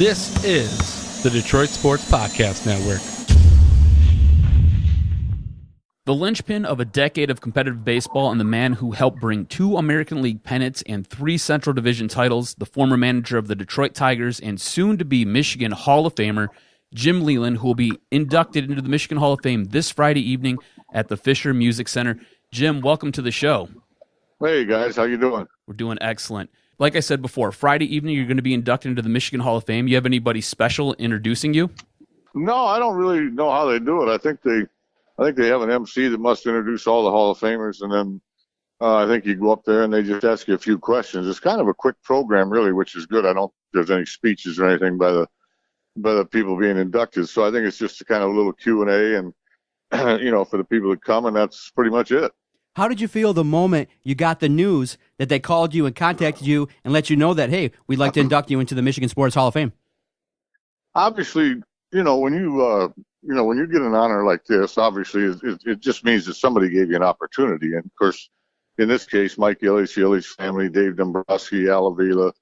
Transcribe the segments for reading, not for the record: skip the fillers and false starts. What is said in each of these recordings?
This is the Detroit Sports Podcast Network. The linchpin of a decade of competitive baseball and the man who helped bring 2 American League pennants and 3 Central Division titles, the former manager of the Detroit Tigers and soon-to-be Michigan Hall of Famer, Jim Leyland, who will be inducted into the Michigan Hall of Fame this Friday evening at the Fisher Music Center. Jim, welcome to the show. Hey, guys. How you doing? We're doing excellent. Like I said before, Friday evening you're going to be inducted into the Michigan Hall of Fame. You have anybody special introducing you? No, I don't really know how they do it. I think they have an MC that must introduce all the Hall of Famers, and then I think you go up there and they just ask you a few questions. It's kind of a quick program, really, which is good. I don't think there's any speeches or anything by the people being inducted, so I think it's just a kind of a little Q&A, and for the people that come, and that's pretty much it. How did you feel the moment you got the news that they called you and contacted you and let you know that, hey, we'd like to induct you into the Michigan Sports Hall of Fame? Obviously, when you get an honor like this, obviously it just means that somebody gave you an opportunity. And of course, in this case, Mike Ilitch, the Ilitch family, Dave Dombrowski, Al Avila,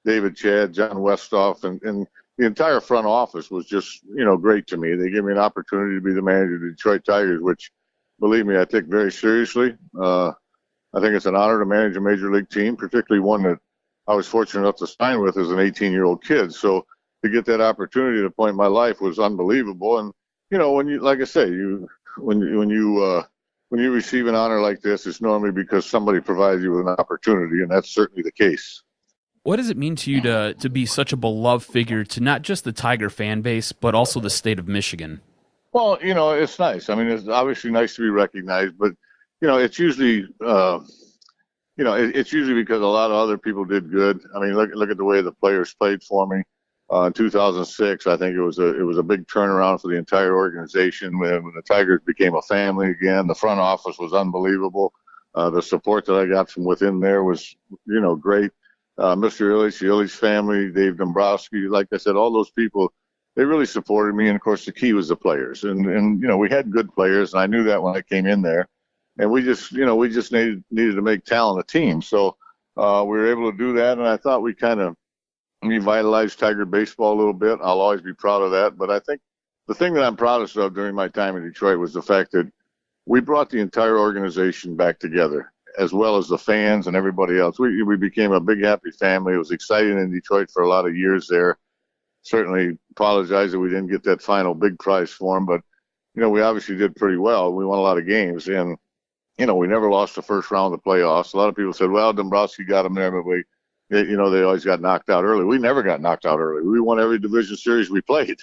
David Chad, John Westhoff, and the entire front office was just, great to me. They gave me an opportunity to be the manager of the Detroit Tigers, which, believe me, I take very seriously. I think it's an honor to manage a major league team, particularly one that I was fortunate enough to sign with as an 18-year-old kid. So to get that opportunity at a point in my life was unbelievable. And when you, like I say, when you receive an honor like this, it's normally because somebody provides you with an opportunity, and that's certainly the case. What does it mean to you to be such a beloved figure to not just the Tiger fan base, but also the state of Michigan? Well, it's nice. I mean, it's obviously nice to be recognized, but, it's usually, it's usually because a lot of other people did good. I mean, look at the way the players played for me. In 2006, I think it was a big turnaround for the entire organization when the Tigers became a family again. The front office was unbelievable. The support that I got from within there was, great. Mr. Ilitch, the Ilitch family, Dave Dombrowski, like I said, all those people, they really supported me. And of course, the key was the players. And we had good players, and I knew that when I came in there. And we just needed to make talent a team. So we were able to do that, and I thought we kind of revitalized Tiger baseball a little bit. I'll always be proud of that. But I think the thing that I'm proudest of during my time in Detroit was the fact that we brought the entire organization back together, as well as the fans and everybody else. We became a big, happy family. It was exciting in Detroit for a lot of years there. Certainly apologize that we didn't get that final big prize for him, but, we obviously did pretty well. We won a lot of games, and, we never lost the first round of the playoffs. A lot of people said, well, Dombrowski got them there, but they always got knocked out early. We never got knocked out early. We won every division series we played,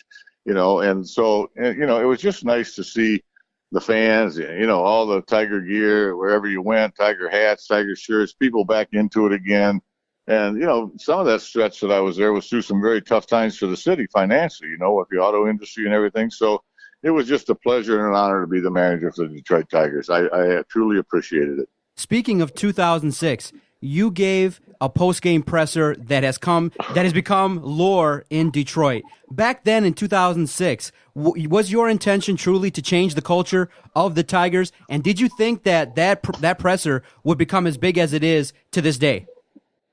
and so, it was just nice to see the fans, all the Tiger gear, wherever you went, Tiger hats, Tiger shirts, people back into it again. And, some of that stretch that I was there was through some very tough times for the city financially, with the auto industry and everything. So it was just a pleasure and an honor to be the manager for the Detroit Tigers. I truly appreciated it. Speaking of 2006, you gave a post-game presser that has become lore in Detroit. Back then in 2006, was your intention truly to change the culture of the Tigers? And did you think that presser would become as big as it is to this day?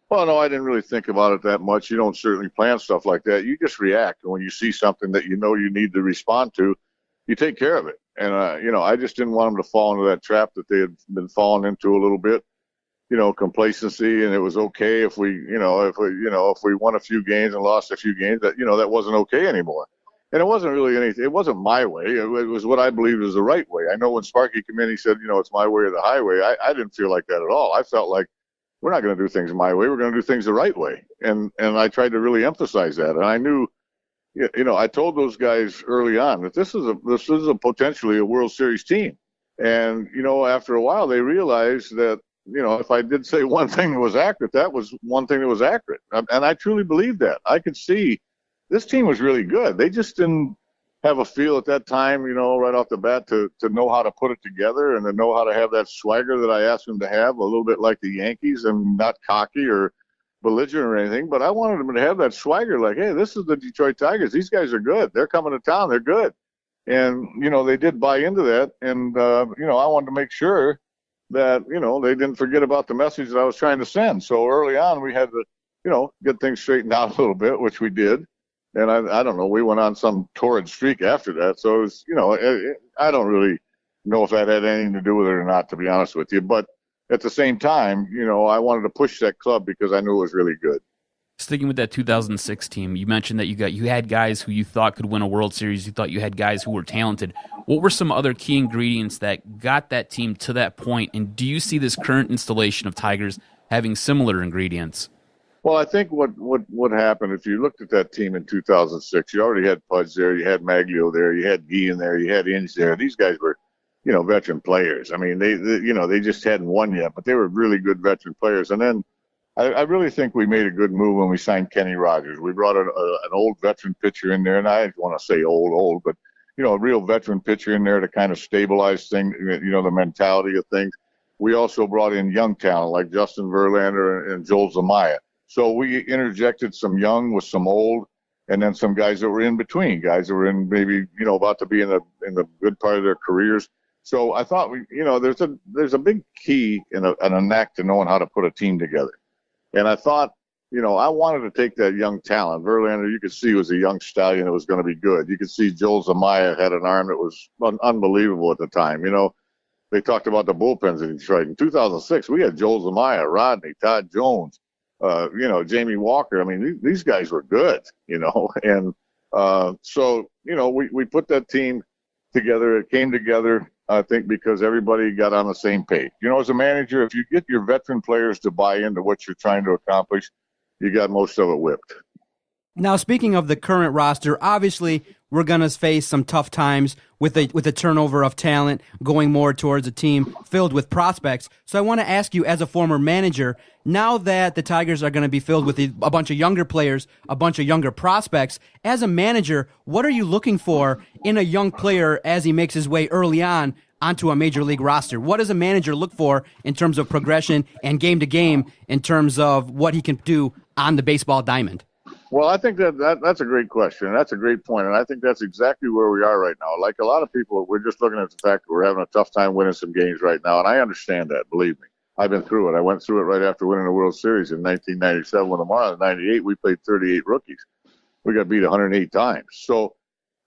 Well, no, I didn't really think about it that much. You don't certainly plan stuff like that. You just react. And when you see something that you need to respond to, you take care of it. And, I just didn't want them to fall into that trap that they had been falling into a little bit, complacency. And it was okay if we won a few games and lost a few games, that wasn't okay anymore. And it wasn't really anything. It wasn't my way. It was what I believed was the right way. I know when Sparky came in, he said, it's my way or the highway. I didn't feel like that at all. I felt like, we're not going to do things my way. We're going to do things the right way. And I tried to really emphasize that. And I knew, I told those guys early on that this is a potentially a World Series team. And, after a while, they realized that, if I did say one thing that was accurate, that was one thing that was accurate. And I truly believed that. I could see this team was really good. They just didn't have a feel at that time, right off the bat to know how to put it together and to know how to have that swagger that I asked them to have, a little bit like the Yankees, and not cocky or belligerent or anything. But I wanted them to have that swagger, like, hey, this is the Detroit Tigers. These guys are good. They're coming to town. They're good. And, they did buy into that. And, I wanted to make sure that, they didn't forget about the message that I was trying to send. So early on, we had to, get things straightened out a little bit, which we did. And I don't know, we went on some torrid streak after that. So it was, I don't really know if that had anything to do with it or not, to be honest with you. But at the same time, I wanted to push that club because I knew it was really good. Sticking with that 2006 team, you mentioned that you had guys who you thought could win a World Series. You thought you had guys who were talented. What were some other key ingredients that got that team to that point? And do you see this current installation of Tigers having similar ingredients? Well, I think what happened, if you looked at that team in 2006, you already had Pudge there, you had Maglio there, you had Guillen there, you had Inge there. These guys were, veteran players. I mean, they just hadn't won yet, but they were really good veteran players. And then I really think we made a good move when we signed Kenny Rogers. We brought an old veteran pitcher in there, and I don't want to say old, but, a real veteran pitcher in there to kind of stabilize things, the mentality of things. We also brought in young talent like Justin Verlander and Joel Zamaya. So we interjected some young with some old, and then some guys that were in between, guys that were in maybe, about to be in the good part of their careers. So I thought there's a big key and a knack to knowing how to put a team together. And I thought, I wanted to take that young talent. Verlander, you could see, was a young stallion that was going to be good. You could see Joel Zamaya had an arm that was unbelievable at the time. They talked about the bullpens in Detroit. In 2006, we had Joel Zamaya, Rodney, Todd Jones, Jamie Walker. I mean, these guys were good, And so, we put that team together. It came together, I think, because everybody got on the same page. As a manager, if you get your veteran players to buy into what you're trying to accomplish, you got most of it whipped. Now, speaking of the current roster, obviously we're going to face some tough times with a turnover of talent going more towards a team filled with prospects. So I want to ask you, as a former manager, now that the Tigers are going to be filled with a bunch of younger players, a bunch of younger prospects, as a manager, what are you looking for in a young player as he makes his way early on onto a major league roster? What does a manager look for in terms of progression and game to game in terms of what he can do on the baseball diamond? Well, I think that's a great question. That's a great point. And I think that's exactly where we are right now. Like a lot of people, we're just looking at the fact that we're having a tough time winning some games right now. And I understand that, believe me. I've been through it. I went through it right after winning the World Series in 1997 when the Marlins. In 98, we played 38 rookies. We got beat 108 times. So,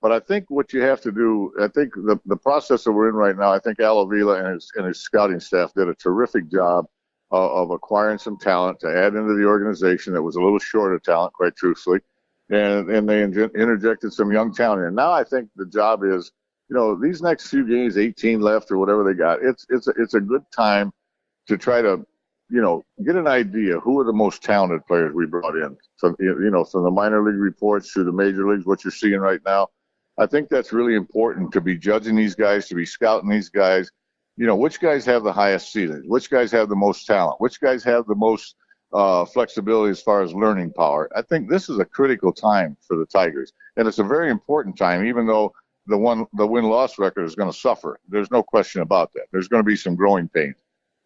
but I think what you have to do, I think the process that we're in right now, I think Al Avila and his scouting staff did a terrific job of acquiring some talent to add into the organization that was a little short of talent, quite truthfully. And they interjected some young talent in. Now I think the job is, these next few games, 18 left or whatever they got, it's a good time to try to, get an idea who are the most talented players we brought in. So, from the minor league reports to the major leagues, what you're seeing right now. I think that's really important to be judging these guys, to be scouting these guys. Which guys have the highest ceilings? Which guys have the most talent? Which guys have the most flexibility as far as learning power? I think this is a critical time for the Tigers, and it's a very important time, even though the win-loss record is going to suffer. There's no question about that. There's going to be some growing pains.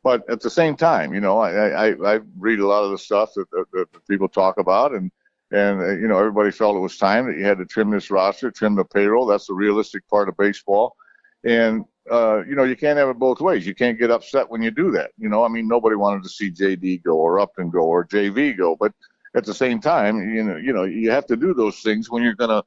But at the same time, I read a lot of the stuff that people talk about, and everybody felt it was time that you had to trim this roster, trim the payroll. That's the realistic part of baseball. And you can't have it both ways. You can't get upset when you do that. Nobody wanted to see JD go or Upton go or JV go, but at the same time, you have to do those things when you're gonna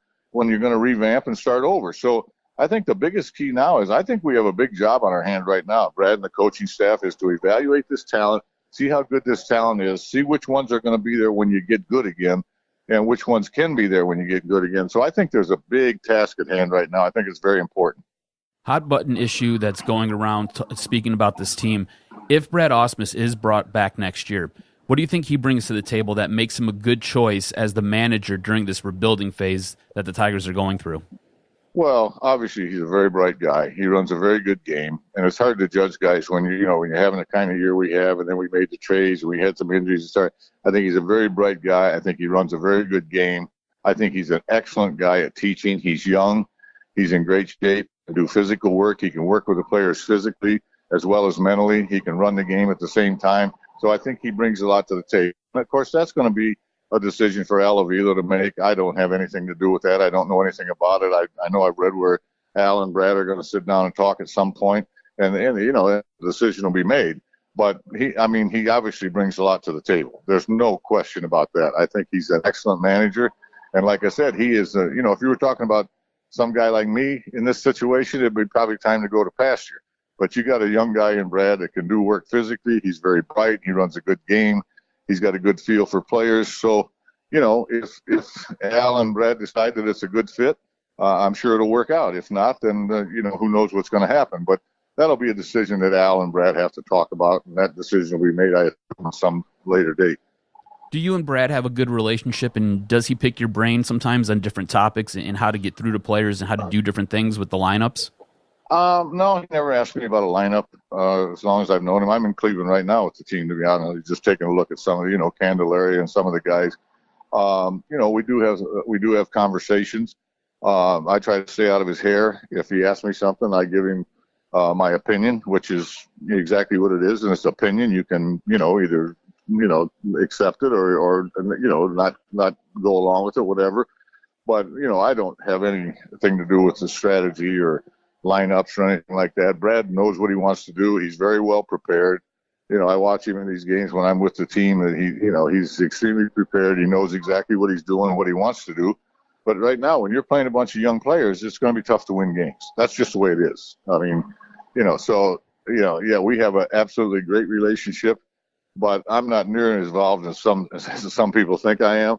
revamp and start over. So I think the biggest key now is I think we have a big job on our hand right now. Brad and the coaching staff is to evaluate this talent, see how good this talent is, see which ones are going to be there when you get good again, and which ones can be there when you get good again. So I think there's a big task at hand right now. I think it's very important. Hot button issue that's going around speaking about this team. If Brad Ausmus is brought back next year, what do you think he brings to the table that makes him a good choice as the manager during this rebuilding phase that the Tigers are going through? Well, obviously he's a very bright guy. He runs a very good game, and it's hard to judge guys when you're having the kind of year we have, and then we made the trades and we had some injuries to start. I think he's a very bright guy. I think he runs a very good game. I think he's an excellent guy at teaching. He's young. He's in great shape. He can do physical work. He can work with the players physically as well as mentally. He can run the game at the same time. So I think he brings a lot to the table. And of course, that's going to be a decision for Al Avila to make. I don't have anything to do with that. I don't know anything about it. I know I've read where Al and Brad are going to sit down and talk at some point, and the decision will be made. But he obviously brings a lot to the table. There's no question about that. I think he's an excellent manager, And like I said, he is, if you were talking about some guy like me in this situation, it'd be probably time to go to pasture. But you got a young guy in Brad that can do work physically. He's very bright. He runs a good game. He's got a good feel for players. So, if Al and Brad decide that it's a good fit, I'm sure it'll work out. If not, then, who knows what's going to happen. But that'll be a decision that Al and Brad have to talk about, and that decision will be made on some later date. Do you and Brad have a good relationship, and does he pick your brain sometimes on different topics and how to get through to players and how to do different things with the lineups? No, he never asked me about a lineup as long as I've known him. I'm in Cleveland right now with the team, to be honest. He's just taking a look at some of, Candelaria and some of the guys. We do have conversations. I try to stay out of his hair. If he asks me something, I give him my opinion, which is exactly what it is, and it's opinion. You can, either accept it or not go along with it, whatever. But I don't have anything to do with the strategy or lineups or anything like that. Brad knows what he wants to do. He's very well prepared. I watch him in these games when I'm with the team, and he's extremely prepared. He knows exactly what he's doing, what he wants to do. But right now, when you're playing a bunch of young players, it's going to be tough to win games. That's just the way it is. I mean, we have an absolutely great relationship, but I'm not near as involved as some people think I am.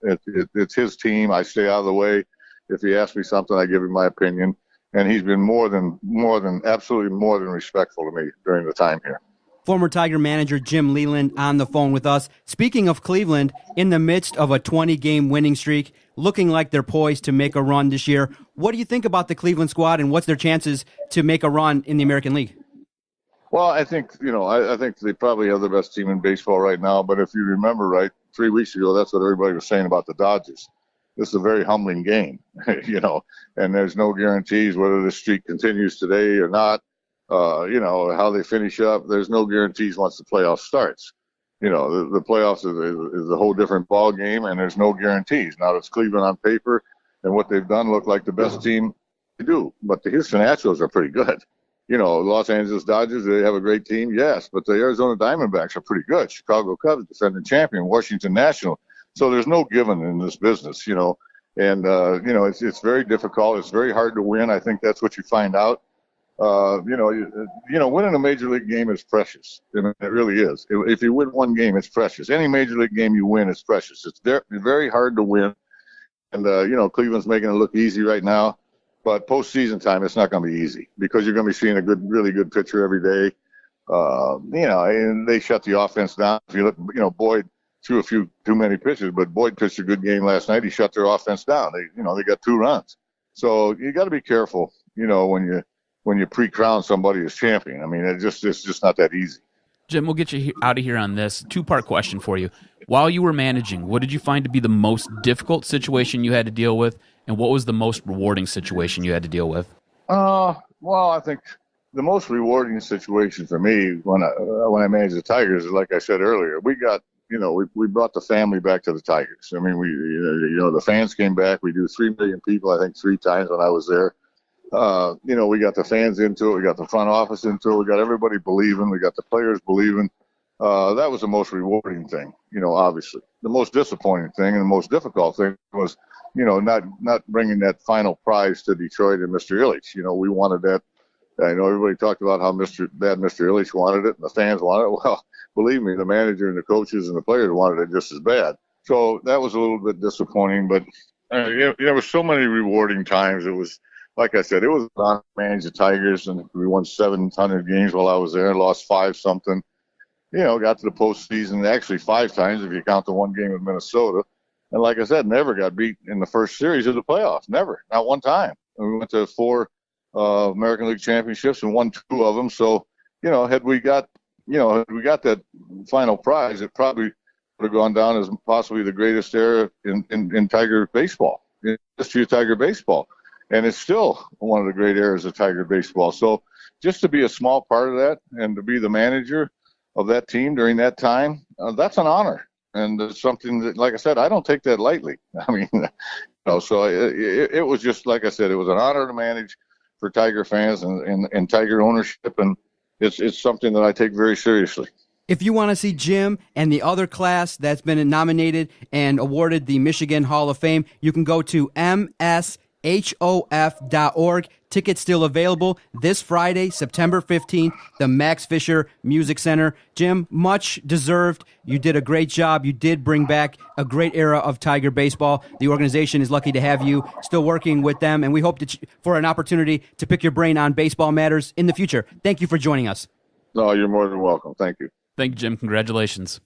It's his team. I stay out of the way. If he asks me something, I give him my opinion. And he's been absolutely more than respectful to me during the time here. Former Tiger manager Jim Leyland on the phone with us. Speaking of Cleveland, in the midst of a 20-game winning streak, looking like they're poised to make a run this year, what do you think about the Cleveland squad and what's their chances to make a run in the American League? Well, I think, I think they probably have the best team in baseball right now. But if you remember, right, 3 weeks ago, that's what everybody was saying about the Dodgers. This is a very humbling game, and there's no guarantees whether this streak continues today or not. How they finish up. There's no guarantees once the playoffs starts. The playoffs is a whole different ball game, and there's no guarantees. Now, it's Cleveland on paper, and what they've done look like the best team they do. But the Houston Astros are pretty good. Los Angeles Dodgers, they have a great team, yes, but the Arizona Diamondbacks are pretty good. Chicago Cubs, defending champion, Washington National. So there's no given in this business, and it's very difficult. It's very hard to win. I think that's what you find out. Winning a major league game is precious. It really is. If you win one game, it's precious. Any major league game you win is precious. It's very hard to win. And, Cleveland's making it look easy right now. But postseason time, it's not going to be easy because you're going to be seeing a really good pitcher every day. And they shut the offense down. If you look, Boyd threw a few too many pitches, but Boyd pitched a good game last night. He shut their offense down. They got 2 runs. So you got to be careful, when you pre-crown somebody as champion. I mean, it's just not that easy. Jim, we'll get you out of here on this. 2-part question for you. While you were managing, what did you find to be the most difficult situation you had to deal with, and what was the most rewarding situation you had to deal with? Well, I think the most rewarding situation for me when I managed the Tigers is, like I said earlier, we got, we brought the family back to the Tigers. I mean, the fans came back. We do 3 million people, I think, 3 times when I was there. We got the fans into it. We got the front office into it. We got everybody believing. We got the players believing. That was the most rewarding thing, obviously. The most disappointing thing and the most difficult thing was, not bringing that final prize to Detroit and Mr. Ilitch. We wanted that. I know everybody talked about how Mr. Ilitch wanted it and the fans wanted it. Well, believe me, the manager and the coaches and the players wanted it just as bad. So that was a little bit disappointing, but there were so many rewarding times. It was, like I said, it was an honor to manage the Tigers, and we won 700 games while I was there, lost 5-something. Got to the postseason actually 5 times if you count the 1 game with Minnesota. And like I said, never got beat in the first series of the playoffs. Never, not one time. And we went to 4 American League championships and won 2 of them. So, had we got that final prize, it probably would have gone down as possibly the greatest era in Tiger baseball, in history of Tiger baseball. And it's still one of the great eras of Tiger baseball. So just to be a small part of that and to be the manager of that team during that time, that's an honor. And it's something that, like I said, I don't take that lightly. I mean, so it was just, like I said, it was an honor to manage for Tiger fans and Tiger ownership. And it's something that I take very seriously. If you want to see Jim and the other class that's been nominated and awarded the Michigan Hall of Fame, you can go to mshof.org. Tickets still available this Friday, September 15th, the Max Fisher Music Center. Jim, much deserved. You did a great job. You did bring back a great era of Tiger baseball. The organization is lucky to have you still working with them, and we hope for an opportunity to pick your brain on baseball matters in the future. Thank you for joining us. No, you're more than welcome. Thank you. Thank you, Jim. Congratulations.